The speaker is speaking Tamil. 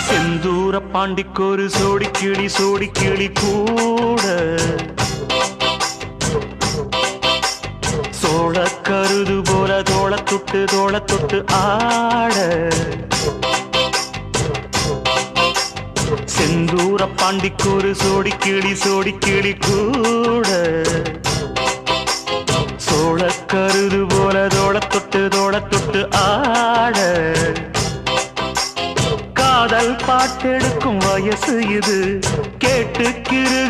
செந்தூர பாண்டிக்கொரு சோடி கிளி கூட சோழ கருது போல தோள தொட்டு ஆட செந்தூர பாண்டிக்கொரு சோடி கிளி கூட சோழ கருது போல தோள தொட்டு ஆட காதல் பாட்டெடுக்கும் வயசு இது கேட்டுக்கிரு